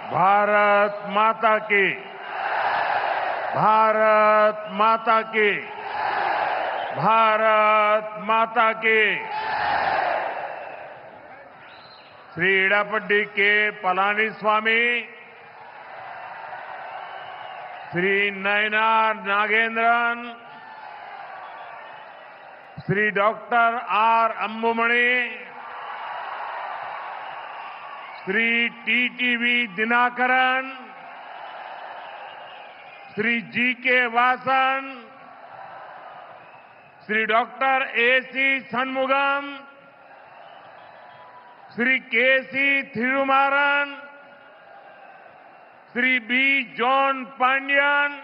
भारत माता की, भारत माता की, भारत माता की। Shri Edappadi K Palaniswami, Shri Nainar Nagendran, Shri doctor R Anbumani, Shri TTV Dhinakaran, Shri G K Vasan, Shri doctor AC Shanmugam, Shri KC Thirumaran, Shri B John Pandian,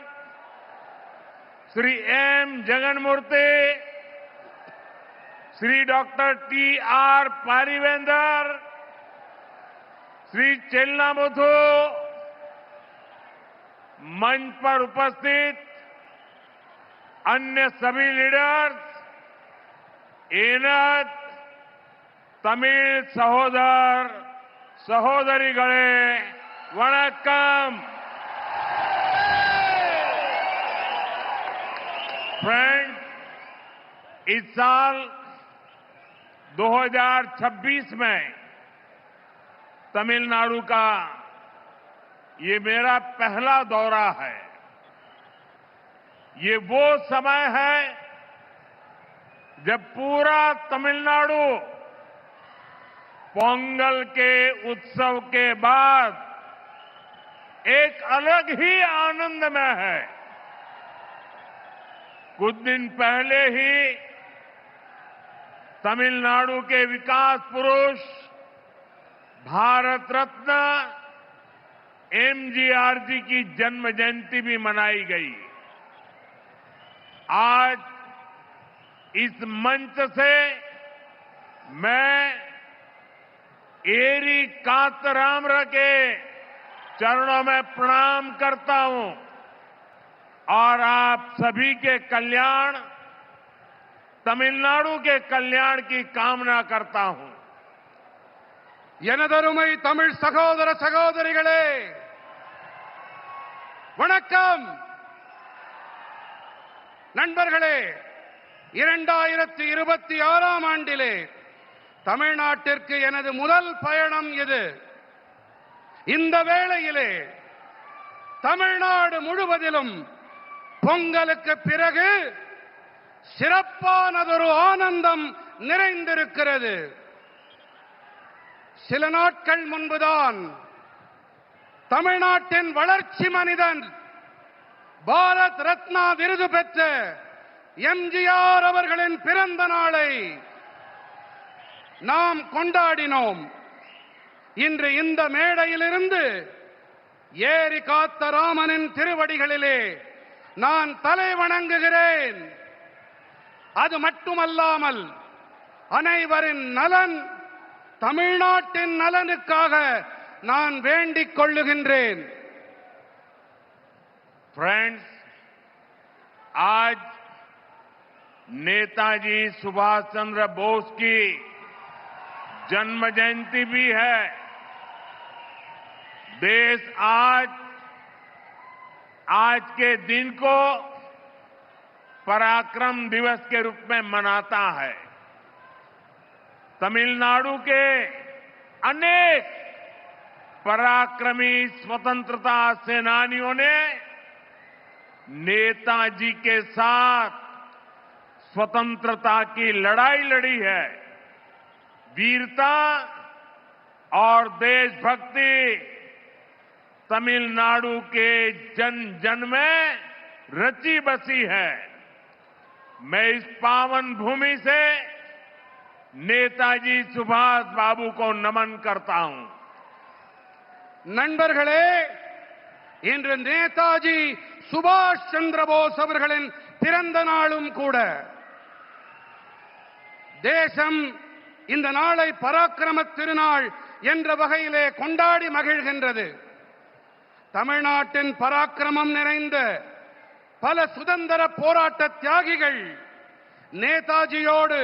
Shri M Jaganmoorthy, Shri doctor T R Parivendhar, Shri Chellamuthu, मंच पर उपस्थित अन्य सभी लीडर्स, एनत तमिल सहोदर सहोदरीगळे वणक्कम। फ्रेंड्स, इस साल 2026 में तमिलनाडु का ये मेरा पहला दौरा है। ये वो समय है जब पूरा तमिलनाडु पोंगल के उत्सव के बाद एक अलग ही आनंद में है। कुछ दिन पहले ही तमिलनाडु के विकास पुरुष भारत रत्न एमजीआर जी की जन्म जयंती भी मनाई गई। आज इस मंच से मैं एरी कांतरामर के चरणों में प्रणाम करता हूं और आप सभी के कल्याण, तमिलनाडु के कल्याण की कामना करता हूं। எனதருமை தமிழ் சகோதர சகோதரிகளே, வணக்கம். நண்பர்களே, 2026ஆம் ஆண்டிலே தமிழ்நாட்டிற்கு எனது முதல் பயணம் இது. இந்த வேளையிலே தமிழ்நாடு முழுவதிலும் பொங்கலுக்கு பிறகு சிறப்பானதொரு ஆனந்தம் நிறைந்திருக்கிறது. சில நாட்கள் முன்புதான் தமிழ்நாட்டின் வளர்ச்சி மனிதன், பாரத் ரத்னா விருது பெற்ற எம்ஜிஆர் அவர்களின் பிறந்த நாளை நாம் கொண்டாடினோம். இன்று இந்த மேடையிலிருந்து ஏரி காத்த ராமனின் திருவடிகளிலே நான் தலை வணங்குகிறேன். அது மட்டுமல்லாமல் அனைவரின் நலன், தமிழ்நாட்டின் நலனுக்காக நான் வேண்டிக் கொள்ளுகின்றேன். फ्रेंड्स, आज नेताजी सुभाष चंद्र बोस की जन्म जयंती भी है। देश आज के दिन को पराक्रम दिवस के रूप में मनाता है। तमिलनाडु के अनेक पराक्रमी स्वतंत्रता सेनानियों ने नेताजी के साथ स्वतंत्रता की लड़ाई लड़ी है। वीरता और देशभक्ति तमिलनाडु के जन जन में रची बसी है। मैं इस पावन भूमि से नेताजी सुभाष बाबू को नमन करता हूं। நண்பர்களே, இன்று நேதாஜி சுபாஷ் சந்திர போஸ் அவர்களின் பிறந்த நாளும் கூட. தேசம் இந்த நாளை பராக்கிரம திருநாள் என்ற வகையிலே கொண்டாடி மகிழ்கின்றது. தமிழ்நாட்டின் பராக்கிரமம் நிறைந்த பல சுதந்திர போராட்ட தியாகிகள் நேதாஜியோடு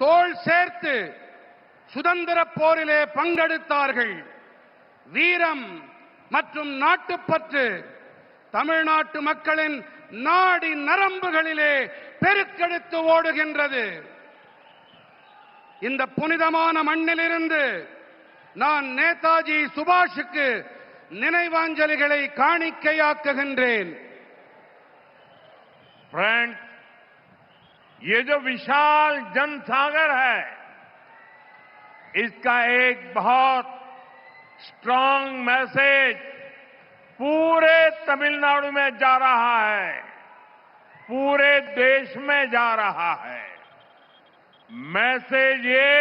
தோள் சேர்த்து சுதந்திர போரிலே பங்கெடுத்தார்கள். வீரம், மற்றும் நாட்டுப்பற்று தமிழ்நாட்டு மக்களின் நாடி நரம்புகளிலே பெருக்கெடுத்து ஓடுகின்றது. இந்த புனிதமான மண்ணிலிருந்து நான் நேதாஜி சுபாஷுக்கு நினைவாஞ்சலிகளை காணிக்கையாக்குகின்றேன். फ्रेंड्स, ये जो विशाल जनसागर है, इसका एक बहुत स्ट्रांग मैसेज पूरे तमिलनाडु में जा रहा है, पूरे देश में जा रहा है। मैसेज ये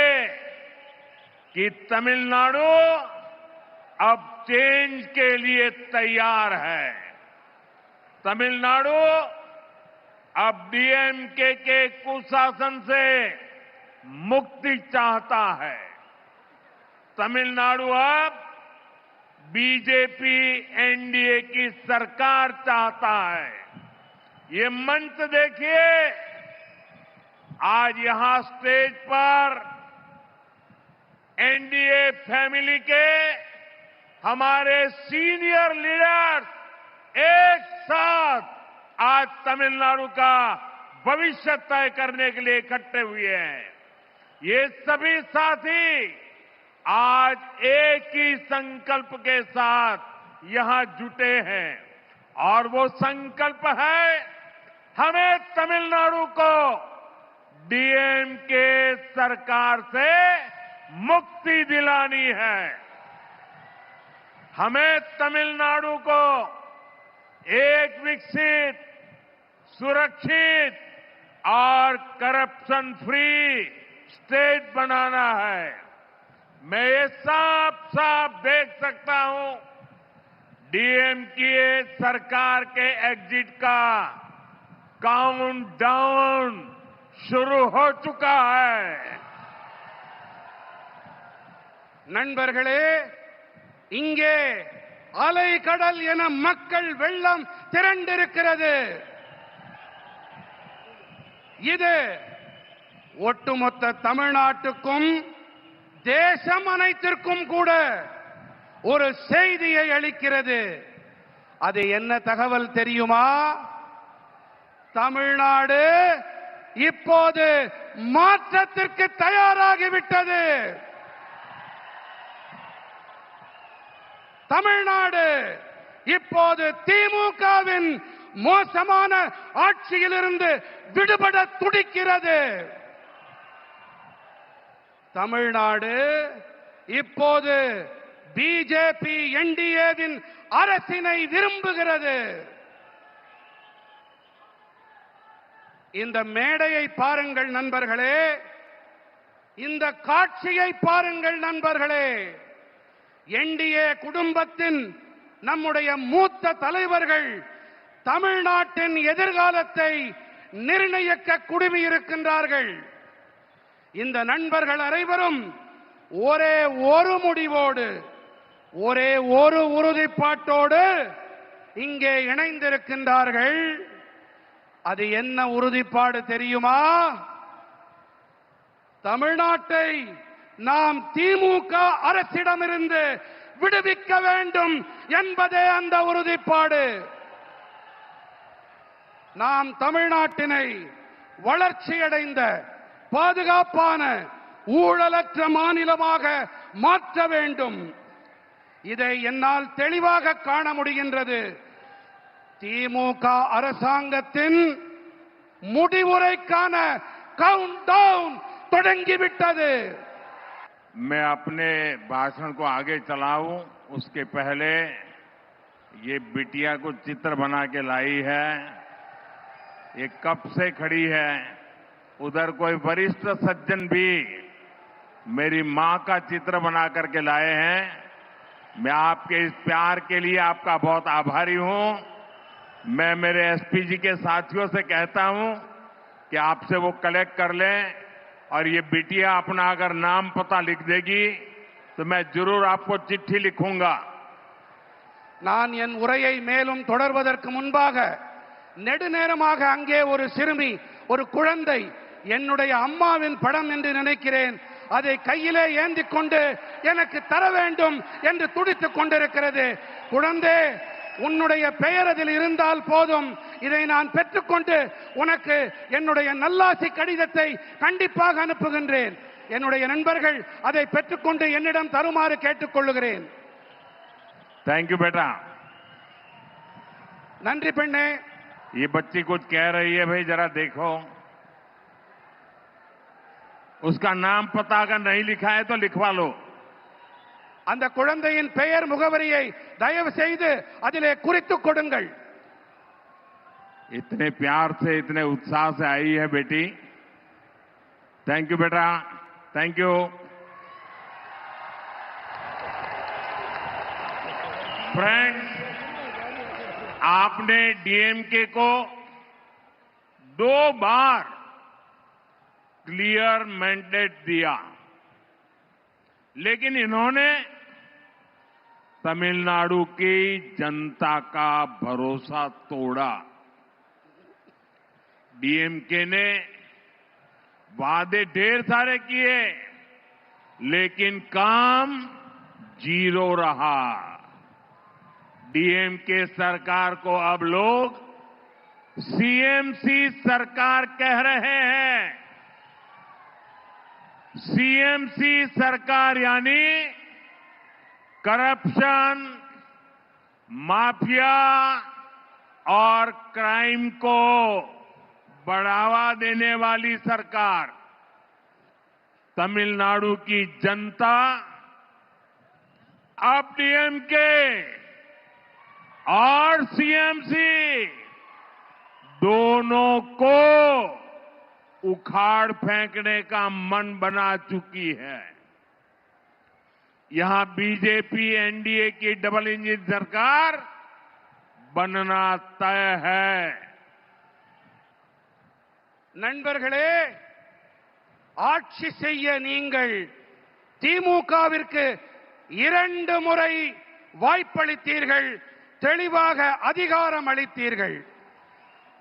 कि तमिलनाडु अब चेंज के लिए तैयार है। तमिलनाडु अब डीएमके के कुशासन से मुक्ति चाहता है। तमिलनाडु अब बीजेपी एनडीए की सरकार चाहता है। ये मंच देखिए, आज यहां स्टेज पर एनडीए फैमिली के हमारे सीनियर लीडर्स एक साथ आज तमिलनाडु का भविष्य तय करने के लिए इकट्ठे हुए हैं। ये सभी साथी आज एक ही संकल्प के साथ यहां जुटे हैं और वो संकल्प है, हमें तमिलनाडु को डीएमके सरकार से मुक्ति दिलानी है। हमें तमिलनाडु को एक विकसित, सुरक्षित और करप्शन फ्री स्टेट बनाना है। मैं ये साफ साफ देख सकता हूं, डीएमके सरकार के एग्जिट का काउंटडाउन शुरू हो चुका है। நண்பர்களே, இங்கே அலை கடல் என மக்கள் வெள்ளம் திரண்டிருக்கிறது. இது ஒட்டுமொத்த தமிழ்நாட்டுக்கும் தேசம் அனைத்திற்கும் கூட ஒரு செய்தியை அளிக்கிறது. அது என்ன தகவல் தெரியுமா? தமிழ்நாடு இப்போது மாற்றத்திற்கு தயாராகிவிட்டது. தமிழ்நாடு இப்போது திமுகவின் மோசமான ஆட்சியிலிருந்து விடுபட துடிக்கிறது. தமிழ்நாடு இப்போது பிஜேபி என்டிஏவின் அரசினை விரும்புகிறது. இந்த மேடையை பாருங்கள் நண்பர்களே, இந்த காட்சியை பாருங்கள் நண்பர்களே. என்டிஏ குடும்பத்தின் நம்முடைய மூத்த தலைவர்கள் தமிழ்நாட்டின் எதிர்காலத்தை நிர்ணயிக்க குழுமியிருக்கின்றார்கள். இந்த நண்பர்கள் அனைவரும் ஒரே ஒரு முடிவோடு, ஒரே ஒரு உறுதிப்பாட்டோடு இங்கே இணைந்திருக்கின்றார்கள். அது என்ன உறுதிப்பாடு தெரியுமா? தமிழ்நாட்டை நாம் திமுக அரசிடமிருந்து விடுவிக்க வேண்டும் என்பதே அந்த உறுதிப்பாடு. நாம் தமிழ்நாட்டினை வளர்ச்சியடைந்த, பாதுகாப்பான, ஊழலற்ற மாநிலமாக மாற்ற வேண்டும். இதை என்னால் தெளிவாக காண முடிகின்றது. திமுக அரசாங்கத்தின் முடிவுரைக்கான கவுண்டவுன் தொடங்கிவிட்டது. मैं अपने भाषण को आगे चलाऊं उसके पहले ये बिटिया को चित्र बना के लाई है। ये कब से खड़ी है। उधर कोई वरिष्ठ सज्जन भी मेरी मां का चित्र बना करके लाए हैं। मैं आपके इस प्यार के लिए आपका बहुत आभारी हूं। मैं मेरे एसपीजी के साथियों से कहता हूं कि आपसे वो कलेक्ट कर लें और ये बिटिया अपना अगर नाम पता लिख देगी तो मैं जरूर आपको चिट्ठी लिखूंगा। நான் என் உரையை மேலும் தொடர்வதற்கு முன்பாக நெடுநேரமாக அங்கே ஒரு சிறுமி, ஒரு குழந்தை, என்னுடைய அம்மாவின் படம் என்று நினைக்கிறேன், அதை கையிலே ஏந்திக் கொண்டு எனக்கு தர வேண்டும் என்று துடித்துக் கொண்டிருக்கிறது. குழந்தை, உன்னுடைய பெயர் அதில் இருந்தால் போதும், இதை நான் பெற்றுக்கொண்டு உனக்கு என்னுடைய நல்லாசி கடிதத்தை கண்டிப்பாக அனுப்புகின்றேன். என்னுடைய நண்பர்கள் அதை பெற்றுக்கொண்டு என்னிடம் தருமாறு கேட்டுக்கொள்ளுகிறேன். थैंक यू बेटा. நன்றி பெண்ணே. ये बच्ची कुछ कह रही है, भाई जरा देखो. उसका नाम पता अगर नहीं लिखा है तो लिखवा लो. அந்த குழந்தையின் பெயர் முகவரியை தயவு செய்து அதிலே குறித்துக் கொடுங்கள். इतने प्यार से, इतने उत्साह से आई है बेटी. थैंक यू बेटा, थैंक यू. फ्रेंड्स, आपने डीएमके को 2 बार क्लियर मैंडेट दिया, लेकिन इन्होंने तमिलनाडु की जनता का भरोसा तोड़ा. डीएमके ने वादे ढेर सारे किए, लेकिन काम 0 रहा. डीएमके सरकार को अब लोग सीएमसी सरकार कह रहे हैं. सीएमसी सरकार यानी करप्शन, माफिया और क्राइम को बढ़ावा देने वाली सरकार. तमिलनाडु की जनता अब डीएमके और सीएमसी दोनों को उखाड़ फेंकने का मन बना चुकी है. यहां बीजेपी एनडीए की डबल इंजन सरकार बनना तय है. நண்பர்களே, ஆட்சி செய்ய நீங்கள் திமுகவிற்கு 2 முறை வாய்ப்பளித்தீர்கள், தெளிவாக அதிகாரம் அளித்தீர்கள்.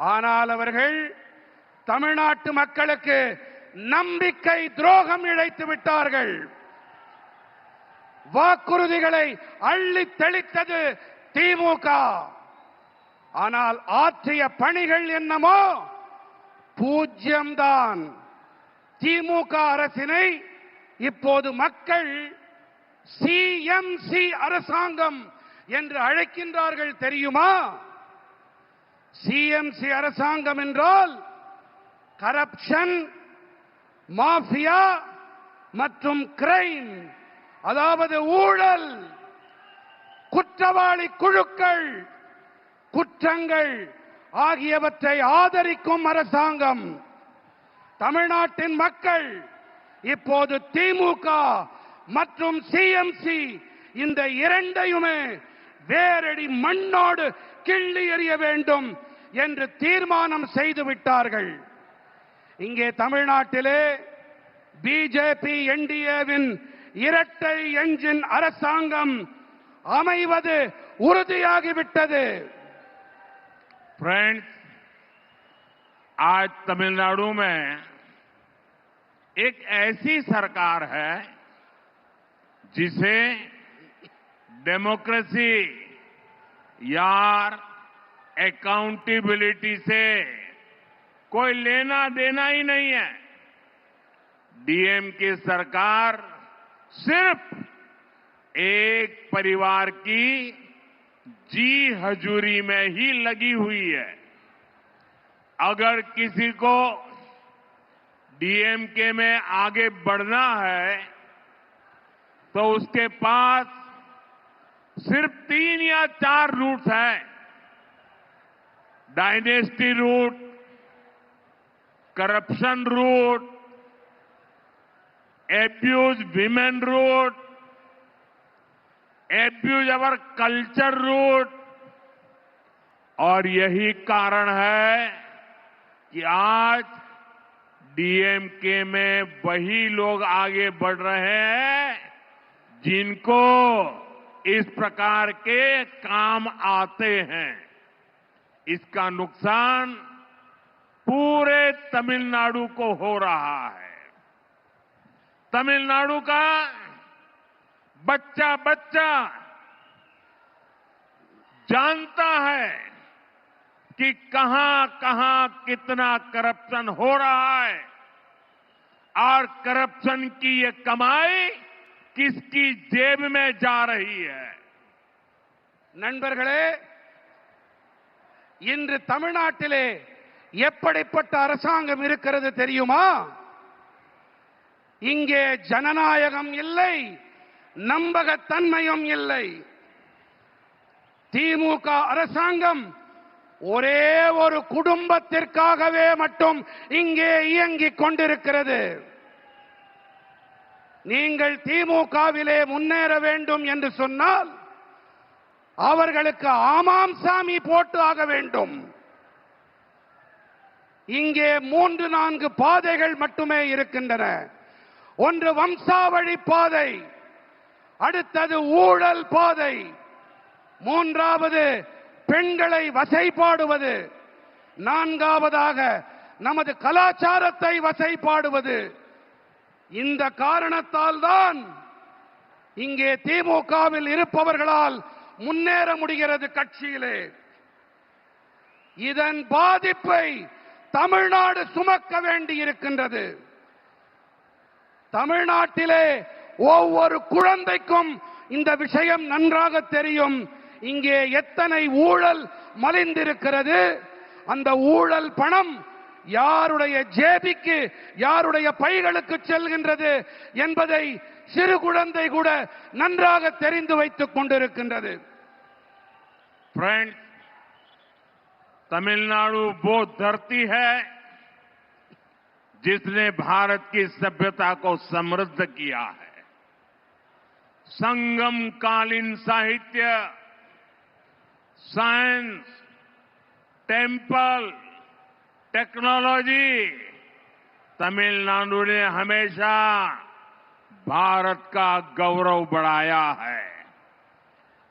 ஆனால் அவர்கள் தமிழ்நாட்டு மக்களுக்கு நம்பிக்கை துரோகம் இழைத்து விட்டார்கள். வாக்குறுதிகளை அள்ளி தெளித்தது திமுக. ஆனால் ஆற்றிய பணிகள் என்னமோ பூஜ்யம்தான். திமுக அரசினை இப்போது மக்கள் சிஎம்சி அரசாங்கம் என்று அழைக்கின்றார்கள் தெரியுமா? சிஎம்சி அரசாங்கம் என்றால் கரப்ஷன், மாஃபியா மற்றும் கிரைம், அதாவது ஊழல், குற்றவாளி குழுக்கள், குற்றங்கள் ஆகியவற்றை ஆதரிக்கும் அரசாங்கம். தமிழ்நாட்டின் மக்கள் இப்போது திமுக மற்றும் சிஎம்சி இந்த இரண்டையுமே வேரடி மண்ணோடு கிள்ளி எறிய வேண்டும் என்று தீர்மானம் செய்து விட்டார்கள். இங்கே தமிழ்நாட்டிலே பிஜேபி என்டிஏவின் இரட்டை என்ஜின் அரசாங்கம் அமைவது உறுதியாகிவிட்டது. फ्रेंड्स, आज तमिलनाडु में एक ऐसी सरकार है जिसे डेमोक्रेसी या अकाउंटेबिलिटी से कोई लेना देना ही नहीं है. डीएमके सरकार सिर्फ एक परिवार की जी हजूरी में ही लगी हुई है. अगर किसी को डीएमके में आगे बढ़ना है तो उसके पास सिर्फ 3 या 4 रूट हैं. Dynasty root, corruption root, abuse women root, abuse our culture root. और यही कारण है कि आज डीएमके में वही लोग आगे बढ़ रहे हैं जिनको इस प्रकार के काम आते हैं. इसका नुकसान पूरे तमिलनाडु को हो रहा है. तमिलनाडु का बच्चा बच्चा जानता है कि कहां कहां कितना करप्शन हो रहा है और करप्शन की ये कमाई किसकी जेब में जा रही है। நண்பர்களே, இன்று தமிழ்நாட்டிலே எப்படிப்பட்ட அரசாங்கம் இருக்கிறது தெரியுமா? இங்கே ஜனநாயகம் இல்லை, நம்பகத்தன்மையும் இல்லை. திமுக அரசாங்கம் ஒரே ஒரு குடும்பத்திற்காகவே மட்டும் இங்கே இயங்கிக் கொண்டிருக்கிறது. நீங்கள் திமுகவிலே முன்னேற வேண்டும் என்று சொன்னால் அவர்களுக்கு ஆமாம் சாமி போட்டு ஆக வேண்டும். இங்கே 3-4 பாதைகள் மட்டுமே இருக்கின்றன. ஒன்று வம்சாவழி பாதை, அடுத்தது ஊழல் பாதை, மூன்றாவது பெண்களை வசைபாடுவது, நான்காவதாக நமது கலாச்சாரத்தை வசைபாடுவது. இந்த காரணத்தால் தான் இங்கே திமுகவில் இருப்பவர்களால் முன்னேற முடிகிறது கட்சியிலே. இதன் பாதிப்பை தமிழ்நாடு சுமக்க வேண்டி இருக்கின்றது. தமிழ்நாட்டிலே ஒவ்வொரு குழந்தைக்கும் இந்த விஷயம் நன்றாக தெரியும். இங்கே எத்தனை ஊழல் மலிந்திருக்கிறது, அந்த ஊழல் பணம் யாருடைய ஜேபிக்கு, யாருடைய பைகளுக்கு செல்கின்றது என்பதை சிறு குழந்தை கூட நன்றாக தெரிந்து வைத்துக் கொண்டிருக்கின்றது. फ्रेंड्स, तमिलनाडु वो धरती है जिसने भारत की सभ्यता को समृद्ध किया है। संगम कालीन साहित्य, साइंस, टेम्पल, टेक्नोलॉजी, तमिलनाडु ने हमेशा भारत का गौरव बढ़ाया है।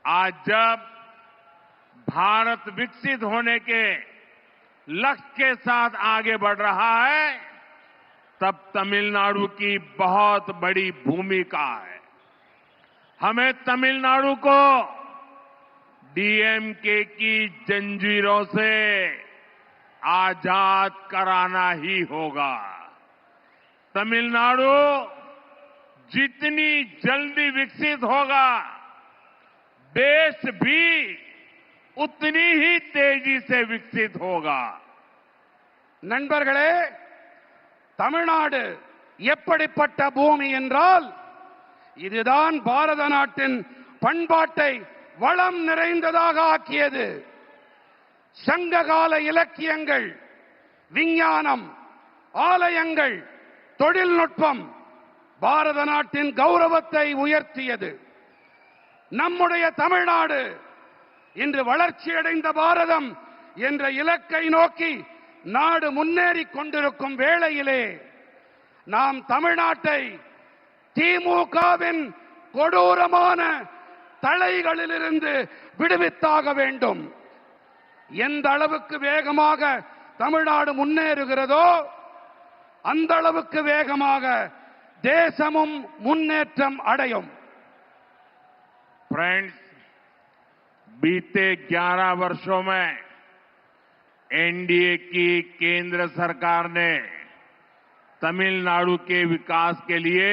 आज जब भारत विकसित होने के लक्ष्य के साथ आगे बढ़ रहा है, तब तमिलनाडु की बहुत बड़ी भूमिका है। हमें तमिलनाडु को डीएमके की जंजीरों से आजाद कराना ही होगा। तमिलनाडु जितनी जल्दी विकसित होगा, देश भी उतनी ही तेजी से विकसित होगा। நண்பர்களே, தமிழ்நாடு எப்படிப்பட்ட பூமி என்றால், இதுதான் பாரத நாட்டின் பண்பாட்டை வளம் நிறைந்ததாக ஆக்கியது. சங்ககால இலக்கியங்கள், விஞ்ஞானம், ஆலயங்கள், தொழில்நுட்பம் பாரத நாட்டின் கௌரவத்தை உயர்த்தியது. நம்முடைய தமிழ்நாடு இன்று வளர்ச்சியடைந்த பாரதம் என்ற இலக்கை நோக்கி நாடு முன்னேறிக் கொண்டிருக்கும் வேளையிலே நாம் தமிழ்நாட்டை திமுகவின் கொடூரமான தலைகளிலிருந்து விடுவித்தாக வேண்டும். எந்த அளவுக்கு வேகமாக தமிழ்நாடு முன்னேறுகிறதோ அந்த அளவுக்கு வேகமாக தேசமும் முன்னேற்றம் அடையும். फ्रेंड्स, बीते 11 वर्षों में एनडीए की केंद्र सरकार ने तमिलनाडु के विकास के लिए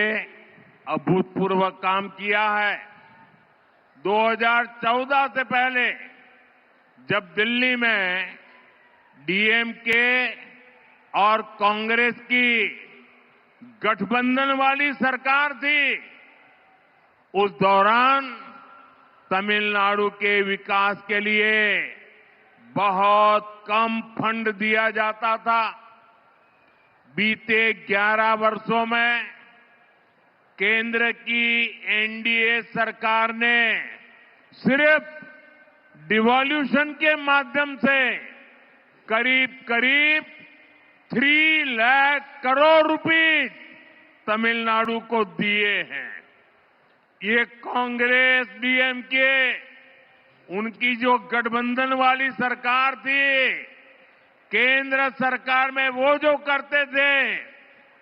अभूतपूर्व काम किया है। 2014 से पहले जब दिल्ली में डीएमके और कांग्रेस की गठबंधन वाली सरकार थी, उस दौरान तमिलनाडु के विकास के लिए बहुत कम फंड दिया जाता था। बीते 11 वर्षों में केंद्र की एनडीए सरकार ने सिर्फ डिवॉल्यूशन के माध्यम से करीब करीब 3 लाख करोड़ रुपए तमिलनाडु को दिए हैं। ये कांग्रेस डीएमके उनकी जो गठबंधन वाली सरकार थी, केंद्र सरकार में वो जो करते थे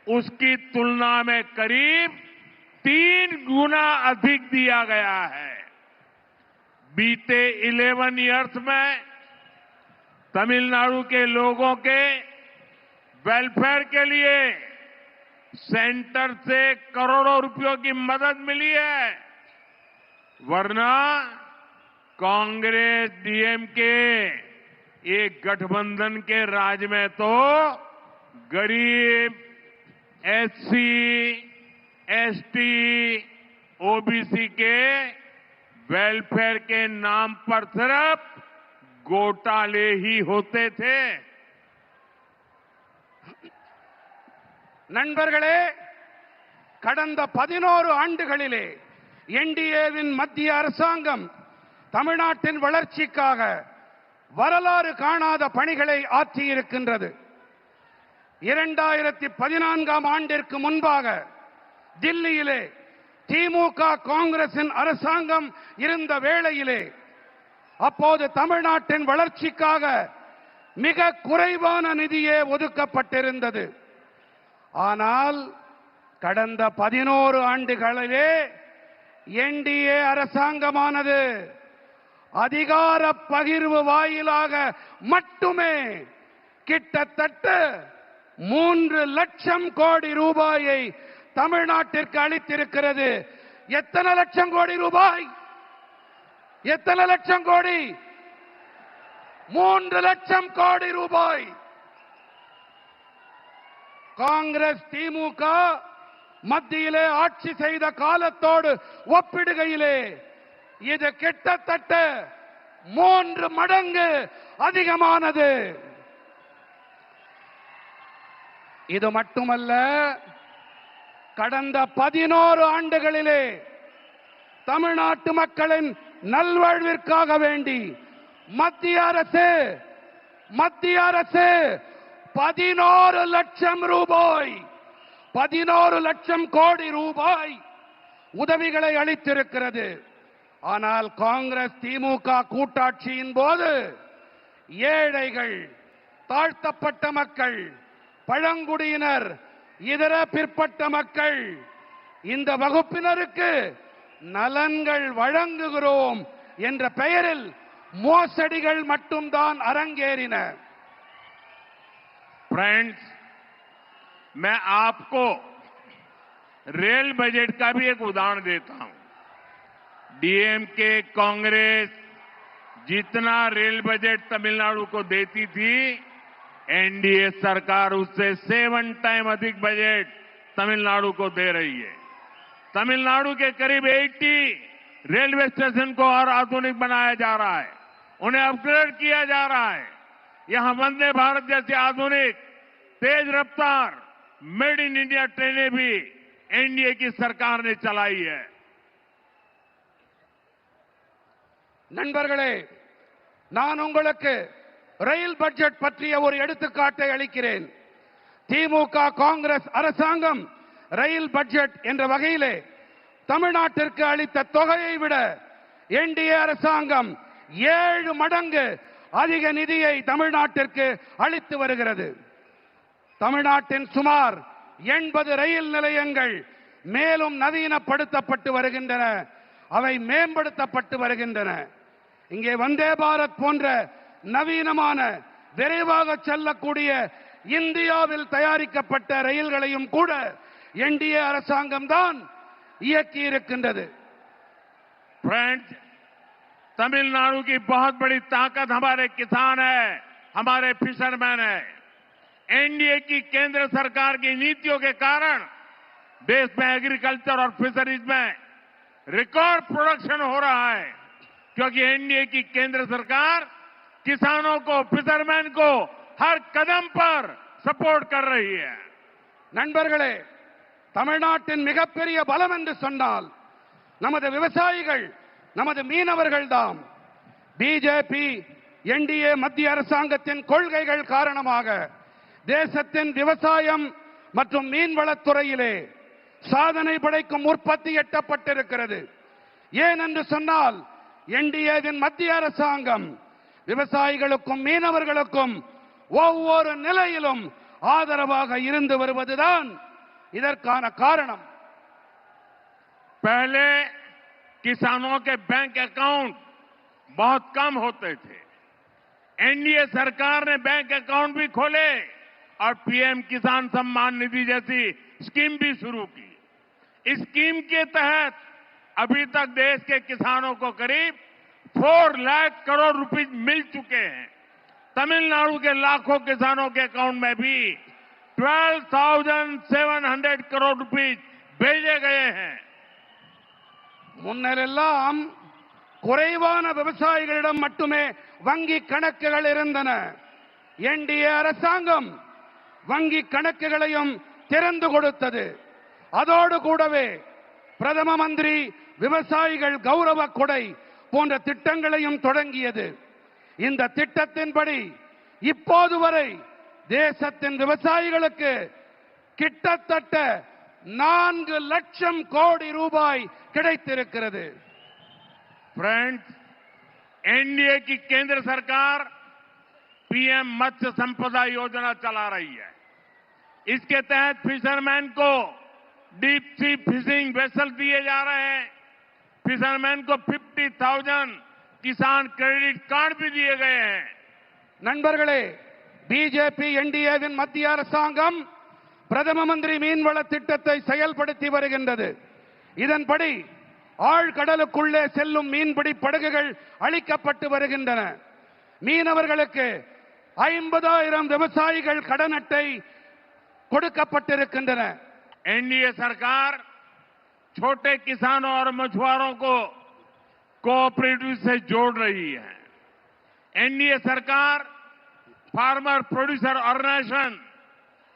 उसकी तुलना में करीब 3 गुना अधिक दिया गया है। बीते 11 इयर्स में तमिलनाडु के लोगों के वेलफेयर के लिए सेंटर से करोड़ों रुपयों की मदद मिली है, वरना कांग्रेस डीएमके एक गठबंधन के राज में तो गरीब, एससी, एसटी, ओबीसी के वेलफेयर के नाम पर सिर्फ घोटाले ही होते थे। நண்பர்களே, கடந்த 11 ஆண்டுகளிலே என்டிஏவின் மத்திய அரசாங்கம் தமிழ்நாட்டின் வளர்ச்சிக்காக வரலாறு காணாத பணிகளை ஆற்றியிருக்கின்றது. 2014ஆம் ஆண்டிற்கு முன்பாக தில்லியிலே திமுக காங்கிரசின் அரசாங்கம் இருந்த வேளையிலே அப்போது தமிழ்நாட்டின் வளர்ச்சிக்காக மிக குறைவான நிதியே ஒதுக்கப்பட்டிருந்தது. ஆனால் கடந்த 11 ஆண்டுகளிலே என்டிஏ அரசாங்கமானது அதிகார பகிர்வு வாயிலாக மட்டுமே கிட்டத்தட்ட 3 லட்சம் கோடி ரூபாயை தமிழ்நாட்டிற்கு அளித்திருக்கிறது. எத்தனை லட்சம் கோடி ரூபாய்? எத்தனை லட்சம் கோடி? 3 லட்சம் கோடி ரூபாய். காங்கிரஸ் திமுக மத்தியிலே ஆட்சி செய்த காலத்தோடு ஒப்பிடுகையிலே இது கிட்டத்தட்ட 3 மடங்கு அதிகமானது. இது மட்டுமல்ல, கடந்த 11 ஆண்டுகளிலே தமிழ்நாட்டு மக்களின் நல்வாழ்விற்காக வேண்டி மத்திய அரசு 11 லட்சம் ரூபாய் 11 லட்சம் கோடி ரூபாய் உதவிகளை அளித்திருக்கிறது. ஆனால் காங்கிரஸ் திமுக கூட்டாட்சியின் போது ஏழைகள், தாழ்த்தப்பட்ட மக்கள், பழங்குடியினர், இதர பிற்பட்ட மக்கள், இந்த வகுப்பினருக்கு நலன்கள் வழங்குகிறோம் என்ற பெயரில் மோசடிகள் மட்டும்தான் அரங்கேறின. फ्रेंड्स, मैं आपको रेल बजट का भी एक उदाहरण देता हूं। डीएमके कांग्रेस जितना रेल बजट तमिलनाडु को देती थी, एनडीए सरकार उससे 7 टाइम अधिक बजट तमिलनाडु को दे रही है। तमिलनाडु के करीब 80 रेलवे स्टेशन को और आधुनिक बनाया जा रहा है, उन्हें अपग्रेड किया जा रहा है। यहां वंदे भारत जैसी आधुनिक तेज रफ्तार मेड इन इंडिया ट्रेनें भी एनडीए की सरकार ने चलाई है। நண்பர்களே, நான் உங்களுக்கு ரயில் பட்ஜெட் பற்றிய ஒரு எடுத்துக்காட்டை அளிக்கிறேன். திமுக காங்கிரஸ் அரசாங்கம் ரயில் பட்ஜெட் என்ற வகையிலே தமிழ்நாட்டிற்கு அளித்த தொகையை விட என்டிஏ அரசாங்கம் 7 மடங்கு அதிக நிதியை தமிழ்நாட்டிற்கு அளித்து வருகிறது. தமிழ்நாட்டின் சுமார் 80 ரயில் நிலையங்கள் மேலும் நவீனப்படுத்தப்பட்டு வருகின்றன, அவை மேம்படுத்தப்பட்டு வருகின்றன. இங்கே வந்தே பாரத் போன்ற நவீனமான விரைவாக செல்லக்கூடிய இந்தியாவில் தயாரிக்கப்பட்ட ரயில்களையும் கூட என்டிஏ அரசாங்கம் தான் இயக்கி இருக்கின்றது. फ्रेंड्स, तमिलनाडु की बहुत बड़ी ताकत हमारे किसान है, हमारे फिशरमैन है। एनडीए की केंद्र सरकार की नीतियों के कारण देश में एग्रीकल्चर और फिशरीज में रिकॉर्ड प्रोडक्शन हो रहा है, क्योंकि एनडीए की केंद्र सरकार किसानों को, फिशरमैन को हर कदम पर सपोर्ट कर रही है. நண்பர்களே, தமிழ்நாட்டின் மிகப்பெரிய பலம் என்று சொன்னால் நமது விவசாயிகள், நமது மீனவர்கள் தான். பிஜேபி என்டிஏ மத்திய அரசாங்கத்தின் கொள்கைகள் காரணமாக தேசத்தின் விவசாயம் மற்றும் மீன்வளத்துறையிலே சாதனை படைக்கும் உற்பத்தி எட்டப்பட்டிருக்கிறது. ஏன் என்று சொன்னால் என்டிஏவின் மத்திய அரசாங்கம் விவசாயிகளுக்கும் மீனவர்களுக்கும் ஒவ்வொரு நிலையிலும் ஆதரவாக இருந்து வருவதுதான் இதற்கான காரணம் पहले किसानों के बैंक अकाउंट बहुत कम होते थे। एनडीए सरकार ने बैंक अकाउंट भी खोले और पीएम किसान सम्मान निधि जैसी स्कीम भी शुरू की। इस स्कीम के तहत अभी तक देश के किसानों को करीब 4 लाख करोड़ रुपए मिल चुके हैं। तमिलनाडु के लाखों किसानों के अकाउंट में भी 12,700 करोड़ रुपए भेजे गए हैं। முன்னரெல்லாம் குறைவான விவசாயிகளிடம் மட்டுமே வங்கி கணக்குகள் இருந்தன. என்டிஏ அரசாங்கம் வங்கி கணக்குகளையும் திறந்து கொடுத்தது. அதோடு கூடவே பிரதம மந்திரி விவசாயிகள் கௌரவ கொடை போன்ற திட்டங்களையும் தொடங்கியது. இந்த திட்டத்தின்படி இப்போது வரை தேசத்தின் விவசாயிகளுக்கு கிட்டத்தட்ட 4 லட்சம் கோடி ரூபாய் கிடைத்திருக்கிறது. फ्रेंड्स, एनडीए की केंद्र सरकार पीएम मत्स्य संपदा योजना चला रही है। इसके तहत फिशरमैन को डीप सी फिशिंग वेसल दिए जा रहे हैं। फिशरमैन को 50,000 किसान क्रेडिट कार्ड भी दिए गए हैं। நண்பர்களே, பிஜேபி என்டிஏவின் மத்திய அரசாங்கம் பிரதம மந்திரி மீன்வள திட்டத்தை செயல்படுத்தி வருகின்றது. இதன்படி ஆழ்கடலுக்குள்ளே செல்லும் மீன்பிடி படகுகள் அளிக்கப்பட்டு வருகின்றன. மீனவர்களுக்கு 50,000 விவசாயிகள் கடன் அட்டை கொடுக்கப்பட்டிருக்கின்றன. एनडीए सरकार छोटे किसानों और मछुआरों को कोऑपरेटिव से जोड़ रही है। एनडीए सरकार फार्मर प्रोड्यूसर ऑर्गेनाइजेशन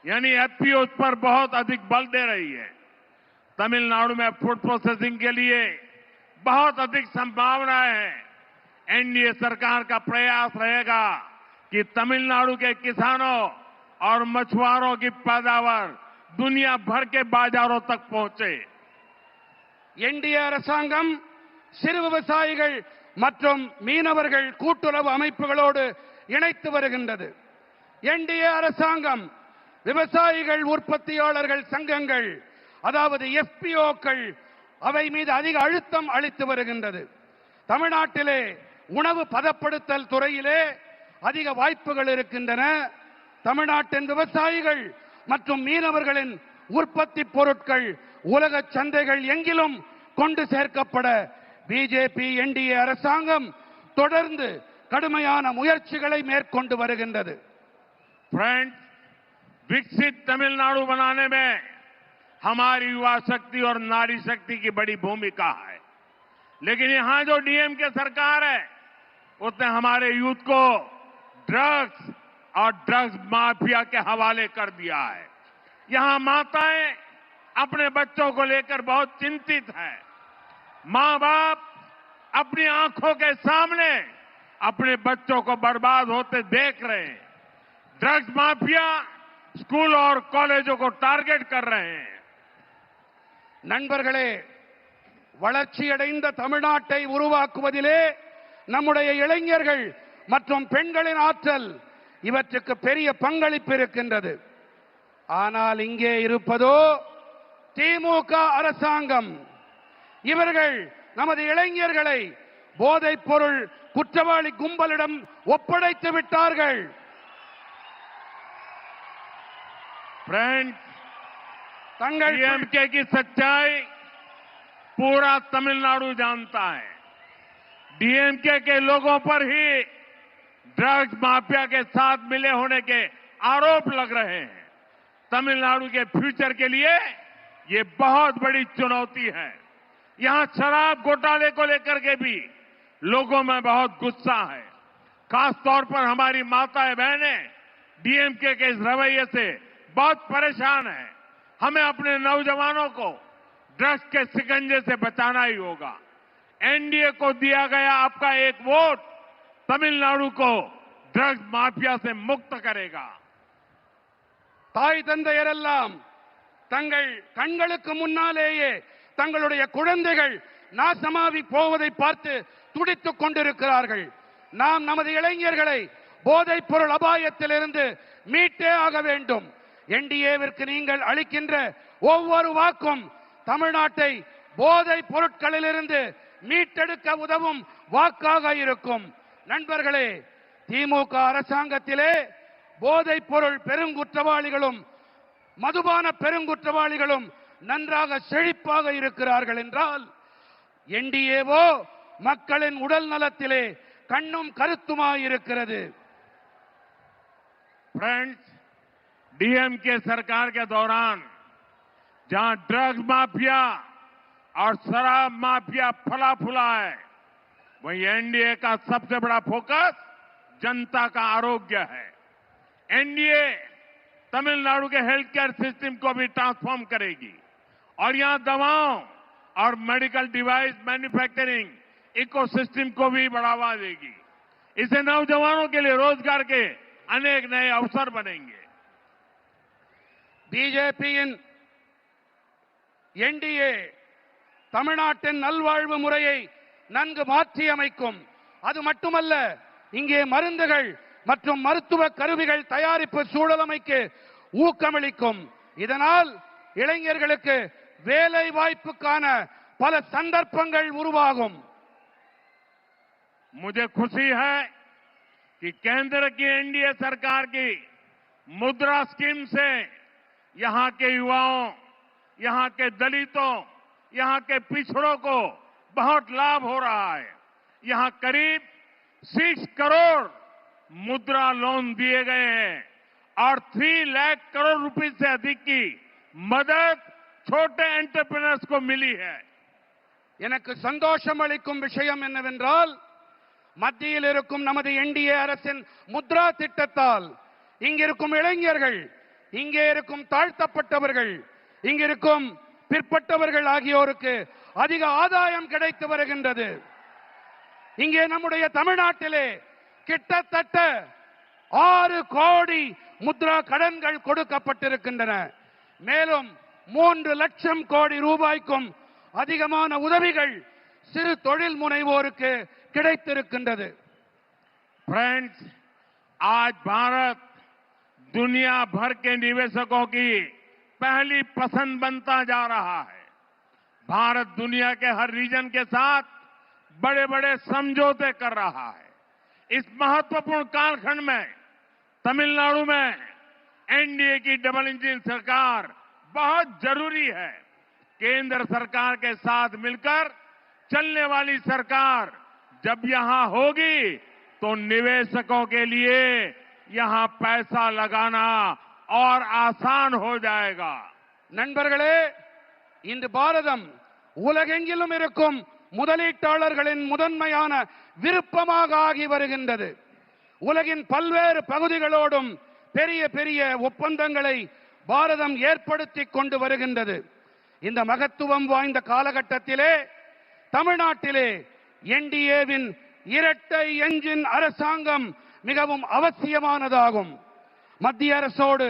यानी एफपीओ पर बहुत अधिक बल दे रही है। तमिलनाडु में फूड प्रोसेसिंग के लिए बहुत अधिक संभावनाएं हैं। एनडीए सरकार का प्रयास रहेगा कि तमिलनाडु के किसानों और मछुआरों की पैदावार दुनिया भर के बाजारों तक पहुंचे। என்டிஏ அரசாங்கம் சிறு விவசாயிகள் மற்றும் மீனவர்கள் கூட்டுறவு அமைப்புகளோடு இணைத்து வருகின்றது. என்டிஏ அரசாங்கம் விவசாயிகள் உற்பத்தியாளர்கள் சங்கங்கள் அதாவது எஃபிஓக்கள் அவை மீது அதிக அழுத்தம் அளித்து வருகின்றது. தமிழ்நாட்டிலே உணவு பதப்படுத்தல் துறையிலே அதிக வாய்ப்புகள் இருக்கின்றன. தமிழ்நாட்டின் விவசாயிகள் மற்றும் மீனவர்களின் உற்பத்தி பொருட்கள் உலக சந்தைகள் எங்கிலும் கொண்டு சேர்க்கப்பட பிஜேபி என்டிஏ அரசாங்கம் தொடர்ந்து கடுமையான முயற்சிகளை மேற்கொண்டு வருகின்றது. फ्रेंड्स, विकसित तमिलनाडु बनाने में हमारी युवा शक्ति और नारी शक्ति की बड़ी भूमिका है। लेकिन यहां जो डीएमके सरकार है उसने हमारे यूथ को ड्रग्स और ड्रग्स माफिया के हवाले कर दिया है। यहां माताएं अपने बच्चों को लेकर बहुत चिंतित हैं। मां बाप अपनी आंखों के सामने अपने बच्चों को बर्बाद होते देख रहे हैं। ड्रग्स माफिया स्कूल और कॉलेजों को टारगेट कर रहे हैं। நண்பர்களே, வளர்ச்சியடைந்த தமிழ்நாட்டை உருவாக்குவதிலே நம்முடைய இளைஞர்கள் மற்றும் பெண்களின் ஆற்றல் இவற்றுக்கு பெரிய பங்களிப்பு இருக்கின்றது. ஆனால் இங்கே இருப்பதோ திமுக அரசாங்கம். இவர்கள் நமது இளைஞர்களை போதைப் பொருள் குற்றவாளி கும்பலிடம் ஒப்படைத்து விட்டார்கள். फ्रेंड्स, डीएमके की सच्चाई पूरा तमिलनाडु जानता है। डीएमके के लोगों पर ही ड्रग्स माफिया के साथ मिले होने के आरोप लग रहे हैं। तमिलनाडु के फ्यूचर के लिए ये बहुत बड़ी चुनौती है। यहां शराब घोटाले को लेकर के भी लोगों में बहुत गुस्सा है। खासतौर पर हमारी माताएं बहनें डीएमके के इस रवैये से बहुत परेशान है। हमें अपने नौजवानों को ड्रग्स के शिकंजे से बचाना ही होगा। एनडीए को दिया गया आपका एक वोट तमिलनाडु को ड्रग्स माफिया से मुक्त करेगा। தாய் தந்தையரெல்லாம் தங்கள் கண்களுக்கு முன்னாலேயே தங்களுடைய குழந்தைகள் நாசமாகி போவதை பார்த்து துடித்துக் கொண்டிருக்கிறார்கள். நாம் நமது இளைஞர்களை போதைப் பொருள் அபாயத்திலிருந்து மீட்டே ஆக வேண்டும். என்டிஏவிற்கு நீங்கள் அளிக்கின்ற ஒவ்வொரு வாக்கும் தமிழ்நாட்டை போதை பொருட்களிலிருந்து மீட்டெடுக்க உதவும் வாக்காக இருக்கும். நண்பர்களே, திமுக அரசாங்கத்திலே போதைப் பொருள் பெருங்குற்றவாளிகளும் மதுபான பெருங்குற்றவாளிகளும் நன்றாக செழிப்பாக இருக்கிறார்கள் என்றால், என்டிஏவோ மக்களின் உடல் நலத்திலே கண்ணும் கருத்துமாய் இருக்கிறது. फ्रेंड्स, डीएमके सरकार के दौरान जहां ड्रग्स माफिया और शराब माफिया फला फूला है, वहीं एनडीए का सबसे बड़ा फोकस जनता का आरोग्य है। एनडीए तमिलनाडु के हेल्थ केयर सिस्टम को भी ट्रांसफॉर्म करेगी और यहां दवाओं और मेडिकल डिवाइस मैन्युफैक्चरिंग इकोसिस्टम को भी बढ़ावा देगी। इससे नौजवानों के लिए रोजगार के अनेक नए अवसर बनेंगे। பிஜேபியின் என்டிஏ தமிழ்நாட்டின் நல்வாழ்வு முறையை நன்கு மாற்றி அமைக்கும். அது மட்டுமல்ல, இங்கே மருந்துகள் மற்றும் மருத்துவ கருவிகள் தயாரிப்பு சூழலமைக்கு ஊக்கமளிக்கும். இதனால் இளைஞர்களுக்கு வேலை வாய்ப்புக்கான பல சந்தர்ப்பங்கள் உருவாகும். मुझे खुशी है कि केंद्र की एनडीए सरकार की मुद्रा स्कीम से यहां के युवाओं, यहां के दलितों, यहां के पिछड़ों को बहुत लाभ हो रहा है। यहां करीब 6 करोड़ मुद्रा लोन दिए गए हैं और 3 लाख करोड़ रुपए से अधिक की मदद छोटे एंटरप्रेन्योर्स को मिली है। எனக்கு சந்தோஷம் அளிக்கும் விஷயம் என்னவென்றால், மத்தியில் இருக்கும் நமது என்டிஏ அரசின் முத்ரா திட்டத்தால் இங்கிருக்கும் இளைஞர்கள், இங்கே இருக்கும் தாழ்த்தப்பட்டவர்கள், இங்கிருக்கும் பிற்பட்டவர்கள் ஆகியோருக்கு அதிக ஆதாயம் கிடைத்து வருகின்றது. இங்கே நம்முடைய தமிழ்நாட்டிலே கிட்டத்தட்ட 6 கோடி முத்ரா கடன்கள் கொடுக்கப்பட்டிருக்கின்றன. மேலும் 3 லட்சம் கோடி ரூபாய்க்கும் அதிகமான உதவிகள் சிறு தொழில் முனைவோருக்கு கிடைத்திருக்கின்றது. फ्रेंड्स, आज भारत दुनिया भर के निवेशकों की पहली पसंद बनता जा रहा है। भारत दुनिया के हर रीजन के साथ बड़े बड़े समझौते कर रहा है। इस महत्वपूर्ण कालखंड में तमिलनाडु में एनडीए की डबल इंजन सरकार बहुत जरूरी है। केंद्र सरकार के साथ मिलकर चलने वाली सरकार जब यहां होगी तो निवेशकों के लिए यहां पैसा लगाना और आसान हो जाएगा। நண்பர்களே, இந்த பாரதம் உலகெங்கிலும் இருக்கும் முதலீட்டாளர்களின் முதன்மையான விருப்பமாக ஆகி வருகின்றது. உலகின் பல்வேறு பகுதிகளோடும் பெரிய பெரிய ஒப்பந்தங்களை பாரதம் ஏற்படுத்திக் கொண்டு வருகின்றது. இந்த மகத்துவம் வாய்ந்த காலகட்டத்திலே தமிழ்நாட்டிலே என்டிஏவின் இரட்டை என்ஜின் அரசாங்கம் மிகவும் அவசியமானதாகும். மத்திய அரசோடு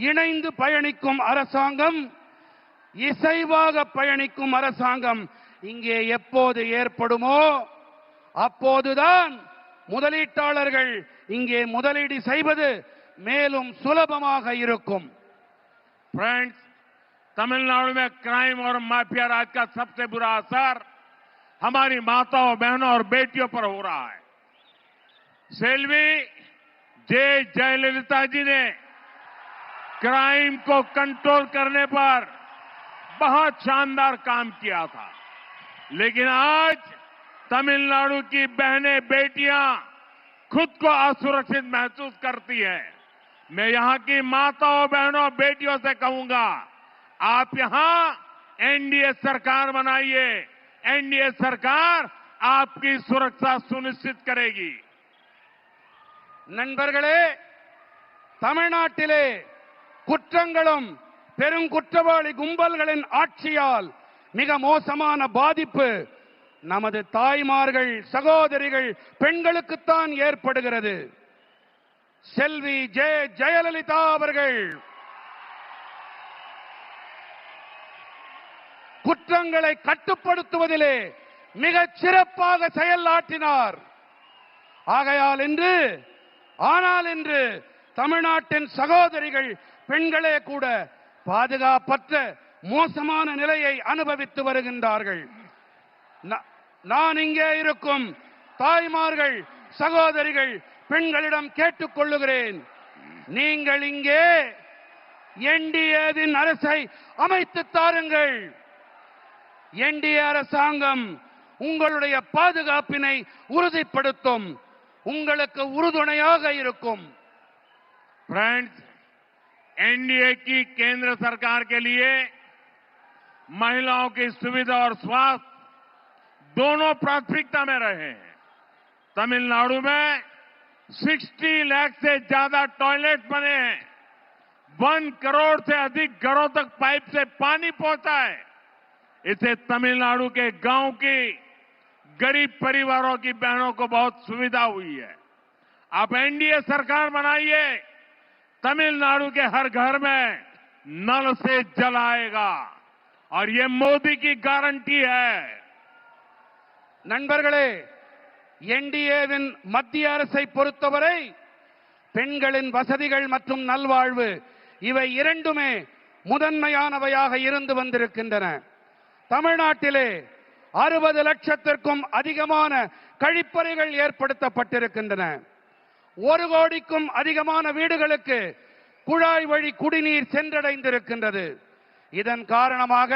இணைந்து பயணிக்கும் அரசாங்கம், இசைவாக பயணிக்கும் அரசாங்கம் இங்கே எப்போது ஏற்படுமோ அப்போதுதான் முதலீட்டாளர்கள் இங்கே முதலீடு செய்வது மேலும் சுலபமாக இருக்கும். फ्रेंड्स, तमिलनाडु में क्राइम और माफिया राज का सबसे बुरा असर हमारी माताओं, बहनों और बेटियों पर हो रहा है। सेल्वी जयललिता जी ने क्राइम को कंट्रोल करने पर बहुत शानदार काम किया था, लेकिन आज तमिलनाडु की बहनें, बेटियां खुद को असुरक्षित महसूस करती हैं। मैं यहां की माताओं, बहनों, बेटियों से कहूंगा, आप यहां एनडीए सरकार बनाइए। एनडीए सरकार आपकी सुरक्षा सुनिश्चित करेगी। நண்பர்களே, தமிழ்நாட்டிலே குற்றங்களும் பெருங்குற்றவாளி கும்பல்களின் ஆட்சியால் மிக மோசமான பாதிப்பு நமது தாய்மார்கள், சகோதரிகள், பெண்களுக்குத்தான் ஏற்படுகிறது. செல்வி ஜெயலலிதா அவர்கள் குற்றங்களை கட்டுப்படுத்துவதிலே மிகச் சிறப்பாக செயலாற்றினார். ஆகையால் இன்று தமிழ்நாட்டின் சகோதரிகள், பெண்களே கூட பாதுகாப்பற்ற மோசமான நிலையை அனுபவித்து வருகின்றார்கள். நான் இங்கே இருக்கும் தாய்மார்கள், சகோதரிகள், பெண்களிடம் கேட்டுக்கொள்ளுகிறேன், நீங்கள் இங்கே என்டிஏவின் அரசை அமைத்து தாருங்கள். என்டிஏ அரசாங்கம் உங்களுடைய பாதுகாப்பினை உறுதிப்படுத்தும், உங்களுக்கு உறுதுணையாக இருக்கும். फ्रेंड्स, एनडीए की केंद्र सरकार के लिए महिलाओं की सुविधा और स्वास्थ्य दोनों प्राथमिकता में रहे हैं। तमिलनाडु में 60 लाख से ज्यादा टॉयलेट बने हैं, 1 करोड़ से अधिक घरों तक पाइप से पानी पहुंचा है। इससे तमिलनाडु के गांव की गरीब परिवारों की बहनों को बहुत सुविधा हुई है। आप एनडीए सरकार बनाइए, तमिलनाडु के हर घर में नल से जल आएगा और ये मोदी की गारंटी है। நண்பர்களே, என்டிஏவின் மத்திய அரசை பொறுத்தவரை பெண்களின் வசதிகள் மற்றும் நல்வாழ்வு இவை இரண்டுமே முதன்மையானவையாக இருந்து வந்திருக்கின்றன. தமிழ்நாட்டிலே 60 லட்சத்திற்கும் அதிகமான கழிப்பறைகள் ஏற்படுத்தப்பட்டிருக்கின்றன. 1 கோடிக்கும் அதிகமான வீடுகளுக்கு குழாய் வழி குடிநீர் சென்றடைந்திருக்கின்றது. இதன் காரணமாக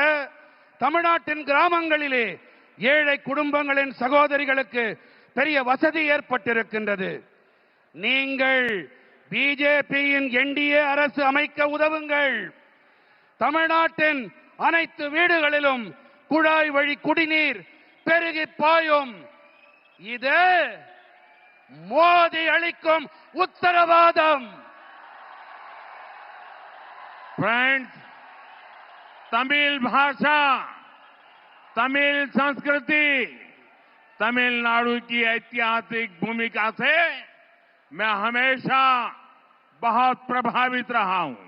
தமிழ்நாட்டின் கிராமங்களிலே ஏழை குடும்பங்களின் சகோதரிகளுக்கு பெரிய வசதி ஏற்பட்டிருக்கின்றது. நீங்கள் பிஜேபியின் என்டிஏ அரசு அமைக்க உதவுங்கள். தமிழ்நாட்டின் அனைத்து வீடுகளிலும் குழாய் வழி குடிநீர் பெருகி பாயும். இது மோடி அளிக்கும் உத்தரவாதம். फ्रेंड्स, तमिल भाषा, तमिल संस्कृति, तमिलनाडु की ऐतिहासिक भूमिका से मैं हमेशा बहुत प्रभावित रहा हूं।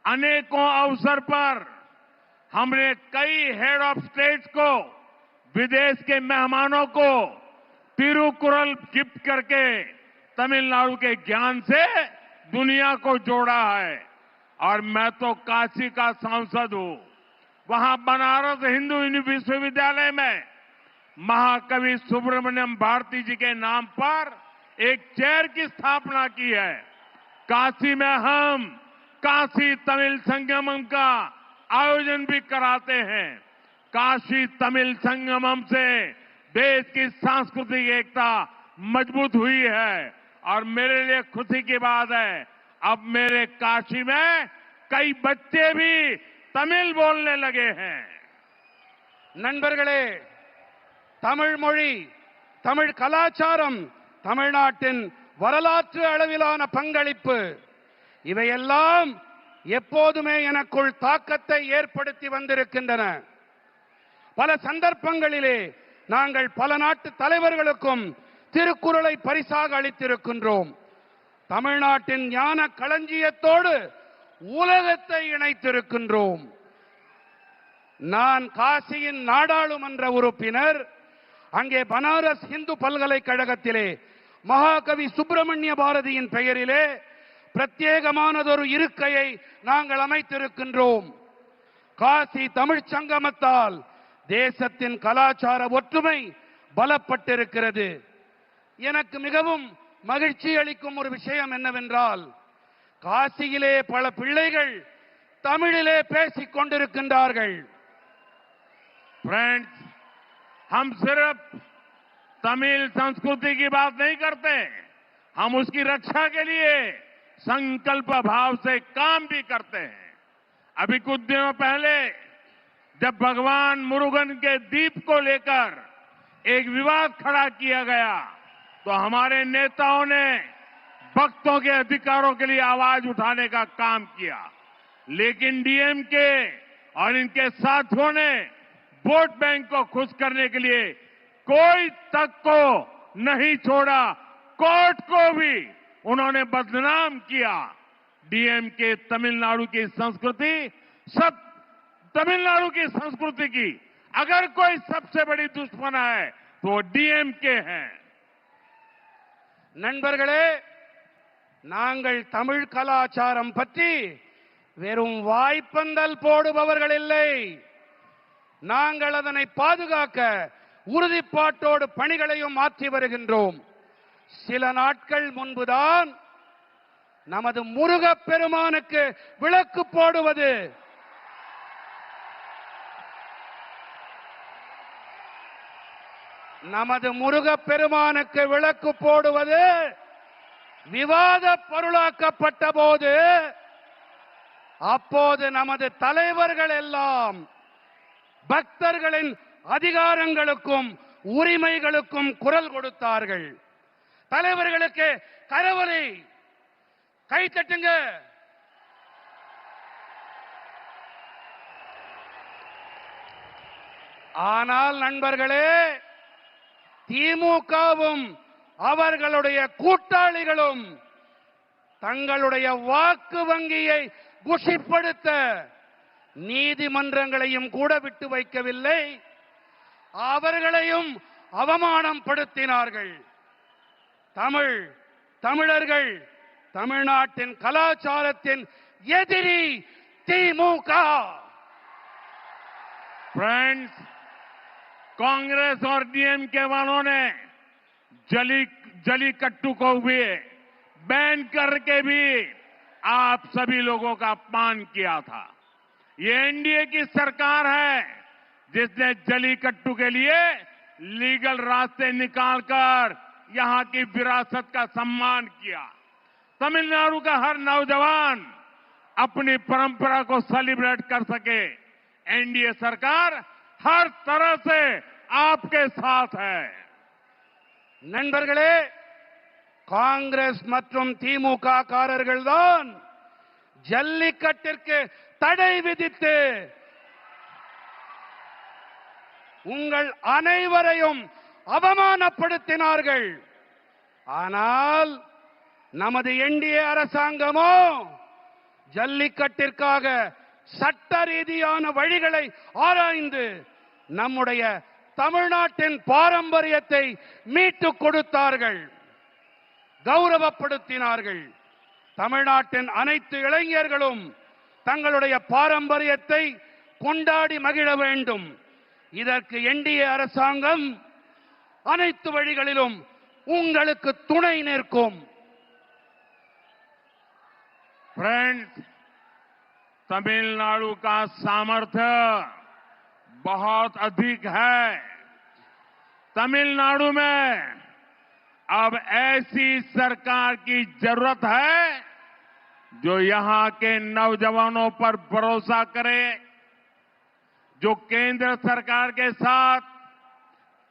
अनेकों अवसर पर हमने कई हेड ऑफ स्टेट्स को, विदेश के मेहमानों को तिरुकुरल गिफ्ट करके तमिलनाडु के ज्ञान से दुनिया को जोड़ा है। और मैं तो काशी का सांसद हूं। वहां बनारस हिंदू विश्वविद्यालय में महाकवि सुब्रमण्यम भारती जी के नाम पर एक चेयर की स्थापना की है। काशी में हम काशी तमिल संगमम का आयोजन भी कराते हैं। काशी तमिल संगमम से देश की सांस्कृतिक एकता मजबूत हुई है और मेरे लिए खुशी की बात है, अब मेरे काशी में कई बच्चे भी तमिल बोलने लगे हैं। நண்பர்களே, தமிழ் மொழி, தமிழ் கலாச்சாரம், தமிழ்நாட்டின் வரலாற்று அளவிலான பங்களிப்பு இவையெல்லாம் எப்போதுமே எனக்குள் தாக்கத்தை ஏற்படுத்தி வந்திருக்கின்றன. பல சந்தர்ப்பங்களிலே நாங்கள் பல நாட்டு தலைவர்களுக்கும் திருக்குறளை பரிசாக அளித்திருக்கின்றோம். தமிழ்நாட்டின் ஞான களஞ்சியத்தோடு உலகத்தை இணைத்திருக்கின்றோம். நான் காசியின் நாடாளுமன்ற உறுப்பினர். அங்கே பனாரஸ் இந்து பல்கலைக்கழகத்திலே மகாகவி சுப்பிரமணிய பாரதியின் பெயரிலே பிரத்யேகமானதொரு இருக்கையை நாங்கள் அமைத்திருக்கின்றோம். காசி தமிழ்ச் சங்கமத்தால் தேசத்தின் கலாச்சார ஒற்றுமை பலப்பட்டிருக்கிறது. எனக்கு மிகவும் மகிழ்ச்சி அளிக்கும் ஒரு விஷயம் என்னவென்றால், காசியிலே பல பிள்ளைகள் தமிழிலே பேசிக் கொண்டிருக்கின்றார்கள். फ्रेंड्स, हम सिर्फ तमिल संस्कृति की बात नहीं करते, हम उसकी रक्षा के लिए संकल्प भाव से काम भी करते हैं। अभी कुछ दिनों पहले जब भगवान मुरुगन के दीप को लेकर एक विवाद खड़ा किया गया तो हमारे नेताओं ने भक्तों के अधिकारों के लिए आवाज उठाने का काम किया, लेकिन डीएमके और इनके साथियों ने वोट बैंक को खुश करने के लिए कोई तक को नहीं छोड़ा, कोर्ट को भी उन्होंने बदनाम किया। डीएमके तमिलनाडु की संस्कृति, सब तमिलनाडु की संस्कृति की अगर कोई सबसे बड़ी दुश्मन है तो वो डीएमके है। நண்பர்களே, நாங்கள் தமிழ் கலாச்சாரம் பற்றி வெறும் வாய்ப்பந்தல் போடுபவர்கள் இல்லை. நாங்கள் அதனை பாதுகாக்க உறுதிப்பாட்டோடு பணிகளையும் மாற்றி வருகின்றோம். சில நாட்கள் முன்புதான் நமது முருகப் பெருமானுக்கு விளக்கு போடுவது, நமது முருகப் பெருமானுக்கு விளக்கு போடுவது விவாத பொருளாக்கப்பட்ட போது, அப்போது நமது தலைவர்கள் எல்லாம் பக்தர்களின் அதிகாரங்களுக்கும் உரிமைகளுக்கும் குரல் கொடுத்தார்கள். தலைவர்களுக்கு கரவொலி, கை தட்டுங்க. ஆனால் நண்பர்களே, திமுகவும் அவர்களுடைய கூட்டாளிகளும் தங்களுடைய வாக்கு வங்கியை குஷிப்படுத்த நீதிமன்றங்களையும் கூட விட்டு வைக்கவில்லை. அவர்களையும் அவமானம் படுத்தினார்கள். தமிழர்கள் தமிழ்நாட்டின் கலாச்சாரத்தின் எதிரி திமுக. फ्रेंड्स, कांग्रेस और डीएमके वालों ने जलीकट्टू को भी बैन करके भी आप सभी लोगों का अपमान किया था। ये एनडीए की सरकार है जिसने जलीकट्टू के लिए लीगल रास्ते निकालकर यहां की विरासत का सम्मान किया। तमिलनाडु का हर नौजवान अपनी परंपरा को सेलिब्रेट कर सके, एनडीए सरकार हर तरह से आपके साथ है। நண்பர்களே, காங்கிரஸ் மற்றும் திமுக காரர்கள் தான் ஜல்லிக்கட்டிற்கு தடை விதித்து உங்கள் அனைவரையும் அவமானப்படுத்தினார்கள். ஆனால் நமது என்டிஏ அரசாங்கமோ ஜல்லிக்கட்டிற்காக சட்ட ரீதியான வழிகளை ஆராய்ந்து நம்முடைய தமிழ்நாட்டின் பாரம்பரியத்தை மீட்டுக் கொடுத்தார்கள், கௌரவப்படுத்தினார்கள். தமிழ்நாட்டின் அனைத்து இளைஞர்களும் தங்களுடைய பாரம்பரியத்தை கொண்டாடி மகிழ வேண்டும். இதற்கு என்டிஏ அரசாங்கம் அனைத்து வழிகளிலும் உங்களுக்கு துணை நிற்கும். फ्रेंड्स, तमिलनाडु का सामर्थ्य बहुत अधिक है। तमिलनाडु में अब ऐसी सरकार की जरूरत है जो यहां के नौजवानों पर भरोसा करे, जो केंद्र सरकार के साथ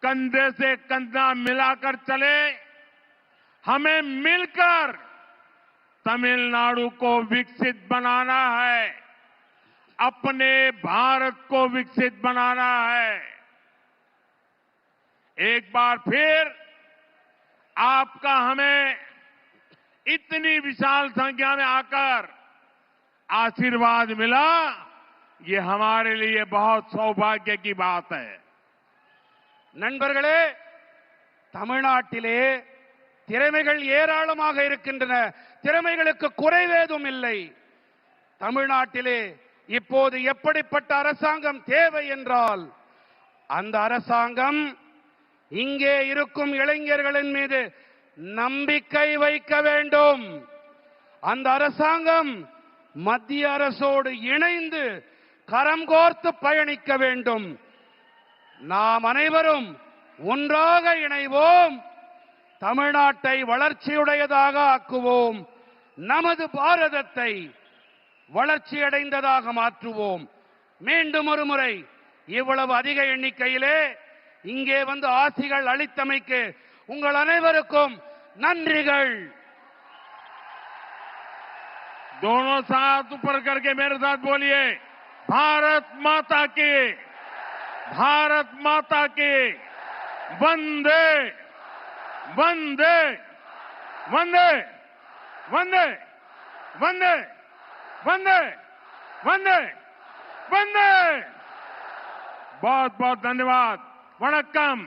कंधे से कंधा मिलाकर चले। हमें मिलकर तमिलनाडु को विकसित बनाना है, अपने भारत को विकसित बनाना है। एक बार फिर आपका हमें इतनी विशाल संख्या में आकर आशीर्वाद मिला, ये हमारे लिए बहुत सौभाग्य की बात है। நண்பர்களே, தமிழ்நாட்டிலே திறமைகள் ஏராளமாக இருக்கின்றன. திறமைகளுக்கு குறைவேதும் இல்லை. தமிழ்நாட்டிலே இப்போது எப்படிப்பட்ட அரசாங்கம் தேவை என்றால், அந்த அரசாங்கம் இங்கே இருக்கும் இளைஞர்களின் மீது நம்பிக்கை வைக்க வேண்டும். அந்த அரசாங்கம் மத்திய அரசோடு இணைந்து கரம் கோர்த்து பயணிக்க வேண்டும். நாம் அனைவரும் ஒன்றாக இணைவோம், தமிழ்நாட்டை வளர்ச்சியுடையதாக ஆக்குவோம், நமது பாரதத்தை வளர்ச்சியடைந்ததாக மாற்றுவோம். மீண்டும் ஒரு முறை இவ்வளவு அதிக எண்ணிக்கையிலே இங்கே வந்து ஆசிகள் அளித்தமைக்கு உங்கள் அனைவருக்கும் நன்றிகள். दोनों साथ ऊपर करके मेरे साथ बोलिए, भारत माता की, भारत माता की, वंदे वंदे वंदे वंदे वंदे वंदे वंदे वंदे। बहुत बहुत धन्यवाद। वणक्कम।